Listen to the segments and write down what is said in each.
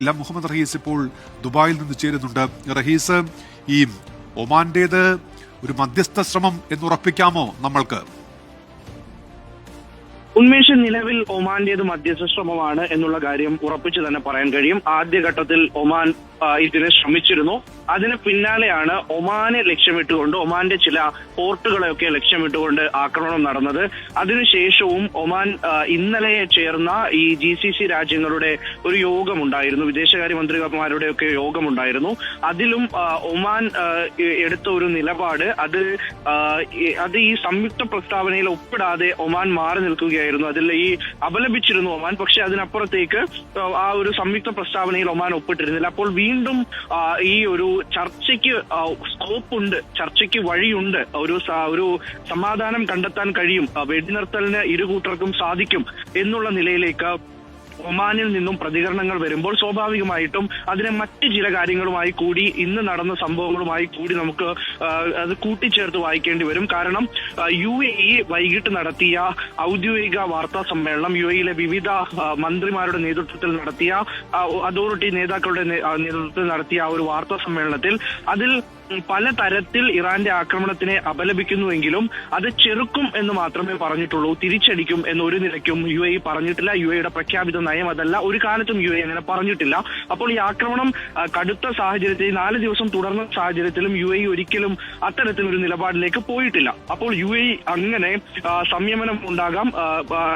മുഹമ്മദ് റഹീസ് ഇപ്പോൾ ദുബായിൽ നിന്ന് ചേരുന്നുണ്ട്. റഹീസ്, ഈ ഒമാന്റേത് ഒരു മധ്യസ്ഥ ശ്രമം എന്നുറപ്പിക്കാമോ നമ്മൾക്ക്? ഉന്മേഷം, നിലവിൽ ഒമാന്റേത് മധ്യസ്ഥ ശ്രമമാണ് എന്നുള്ള കാര്യം ഉറപ്പിച്ചു തന്നെ പറയാൻ കഴിയും. ആദ്യഘട്ടത്തിൽ ഒമാൻ ഇതിനെ ശ്രമിച്ചിരുന്നു. അതിന് പിന്നാലെയാണ് ഒമാനെ ലക്ഷ്യമിട്ടുകൊണ്ട്, ഒമാന്റെ ചില പോർട്ടുകളെയൊക്കെ ലക്ഷ്യമിട്ടുകൊണ്ട് ആക്രമണം നടന്നത്. അതിനുശേഷവും ഒമാൻ ഇന്നലെ ചേർന്ന ഈ GCC രാജ്യങ്ങളുടെ ഒരു യോഗമുണ്ടായിരുന്നു, വിദേശകാര്യമന്ത്രിമാരുടെ ഒക്കെ യോഗമുണ്ടായിരുന്നു. അതിലും ഒമാൻ എടുത്ത ഒരു നിലപാട് അത് ഈ സംയുക്ത പ്രസ്താവനയിൽ ഒപ്പിടാതെ ഒമാൻ മാറി നിൽക്കുകയായിരുന്നു. അതിൽ ഈ അപലപിച്ചിരുന്നു ഒമാൻ, പക്ഷെ അതിനപ്പുറത്തേക്ക് ആ ഒരു സംയുക്ത പ്രസ്താവനയിൽ ഒമാൻ ഒപ്പിട്ടിരുന്നില്ല. അപ്പോൾ വീണ്ടും ഈ ഒരു ചർച്ചയ്ക്ക് സ്കോപ്പുണ്ട്, ചർച്ചയ്ക്ക് വഴിയുണ്ട്, ഒരു സമാധാനം കണ്ടെത്താൻ കഴിയും, വെടിനിർത്തലിന് ഇരുകൂട്ടർക്കും സാധിക്കും എന്നുള്ള നിലയിലേക്ക് ഒമാനിൽ നിന്നും പ്രതികരണങ്ങൾ വരുമ്പോൾ സ്വാഭാവികമായിട്ടും അതിനെ മറ്റ് ചില കാര്യങ്ങളുമായി കൂടി, ഇന്ന് നടന്ന സംഭവങ്ങളുമായി കൂടി നമുക്ക് അത് കൂട്ടിച്ചേർത്ത് വായിക്കേണ്ടി വരും. കാരണം UAE വൈകിട്ട് നടത്തിയ ഔദ്യോഗിക വാർത്താ സമ്മേളനം, UAEയിലെ വിവിധ മന്ത്രിമാരുടെ നേതൃത്വത്തിൽ നടത്തിയ, അതോറിറ്റി നേതാക്കളുടെ നേതൃത്വത്തിൽ നടത്തിയ ഒരു വാർത്താ സമ്മേളനത്തിൽ അതിൽ പല തരത്തിൽ ഇറാന്റെ ആക്രമണത്തിനെ അപലപിക്കുന്നുവെങ്കിലും അത് ചെറുക്കും എന്ന് മാത്രമേ പറഞ്ഞിട്ടുള്ളൂ. തിരിച്ചടിക്കും എന്ന് ഒരു നിലയ്ക്കും UAE പറഞ്ഞിട്ടില്ല. UAEയുടെ പ്രഖ്യാപിത നയം അതല്ല. ഒരു കാലത്തും UAE അങ്ങനെ പറഞ്ഞിട്ടില്ല. അപ്പോൾ ഈ ആക്രമണം കടുത്ത സാഹചര്യത്തിൽ, 4 ദിവസം തുടർന്ന സാഹചര്യത്തിലും UAE ഒരിക്കലും അത്തരത്തിലൊരു നിലപാടിലേക്ക് പോയിട്ടില്ല. അപ്പോൾ UAE അങ്ങനെ സംയമനം ഉണ്ടാകാം,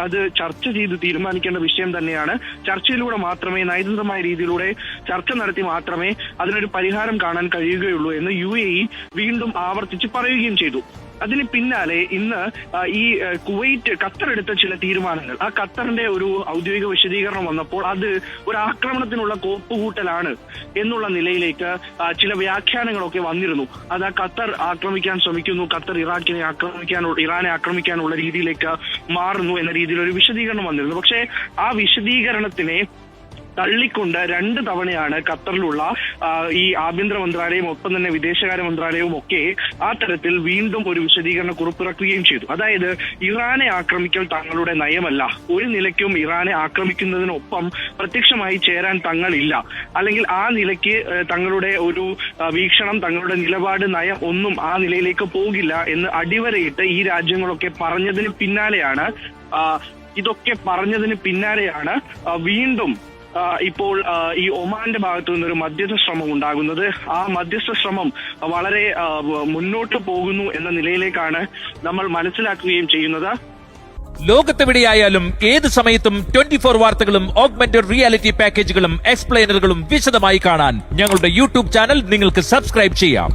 അത് ചർച്ച ചെയ്ത് തീരുമാനിക്കേണ്ട വിഷയം തന്നെയാണ്. ചർച്ചയിലൂടെ മാത്രമേ, നയതന്ത്രമായ രീതിയിലൂടെ ചർച്ച നടത്തി മാത്രമേ അതിനൊരു പരിഹാരം കാണാൻ കഴിയുകയുള്ളൂ എന്ന് UAE വീണ്ടും ആവർത്തിച്ച് പറയുകയും ചെയ്തു. അതിന് പിന്നാലെ ഇന്ന് ഈ ഖത്തർ എടുത്ത ചില തീരുമാനങ്ങൾ, ആ ഖത്തറിന്റെ ഒരു ഔദ്യോഗിക വിശദീകരണം വന്നപ്പോൾ അത് ഒരു ആക്രമണത്തിനുള്ള കോപ്പുകൂട്ടലാണ് എന്നുള്ള നിലയിലേക്ക് ചില വ്യാഖ്യാനങ്ങളൊക്കെ വന്നിരുന്നു. അത് ഖത്തർ ആക്രമിക്കാൻ ശ്രമിക്കുന്നു, ഖത്തർ ഇറാനെ ആക്രമിക്കാനുള്ള രീതിയിലേക്ക് മാറുന്നു എന്ന രീതിയിൽ ഒരു വിശദീകരണം വന്നിരുന്നു. പക്ഷേ ആ വിശദീകരണത്തിനെ തള്ളിക്കൊണ്ട് 2 തവണയാണ് ഖത്തറിലുള്ള ഈ ആഭ്യന്തര മന്ത്രാലയം, ഒപ്പം തന്നെ വിദേശകാര്യ മന്ത്രാലയവും ഒക്കെ ആ തരത്തിൽ വീണ്ടും ഒരു വിശദീകരണ കുറിപ്പിറക്കുകയും ചെയ്തു. അതായത് ഇറാനെ ആക്രമിക്കൽ തങ്ങളുടെ നയമല്ല, ഒരു നിലയ്ക്കും ഇറാനെ ആക്രമിക്കുന്നതിനൊപ്പം പ്രത്യക്ഷമായി ചേരാൻ തങ്ങളില്ല, അല്ലെങ്കിൽ ആ നിലയ്ക്ക് തങ്ങളുടെ ഒരു വീക്ഷണം, തങ്ങളുടെ നിലപാട്, നയം ഒന്നും ആ നിലയിലേക്ക് പോകില്ല എന്ന് അടിവരയിട്ട് ഈ രാജ്യങ്ങളൊക്കെ പറഞ്ഞതിന് പിന്നാലെയാണ് വീണ്ടും ഇപ്പോൾ ഈ ഒമാന്റെ ഭാഗത്തു നിന്നൊരു മധ്യസ്ഥ ശ്രമം ഉണ്ടാകുന്നത്. ആ മധ്യസ്ഥ ശ്രമം വളരെ മുന്നോട്ട് പോകുന്നു എന്ന നിലയിലേക്കാണ് നമ്മൾ മനസ്സിലാക്കുകയും ചെയ്യുന്നത്. ലോകത്തെവിടെയായാലും ഏത് സമയത്തും 24 വാർത്തകളും ഓഗ്മെന്റഡ് റിയാലിറ്റി പാക്കേജുകളും എക്സ്പ്ലെയിനറുകളും വിശദമായി കാണാൻ ഞങ്ങളുടെ YouTube ചാനൽ നിങ്ങൾക്ക് സബ്സ്ക്രൈബ് ചെയ്യാം.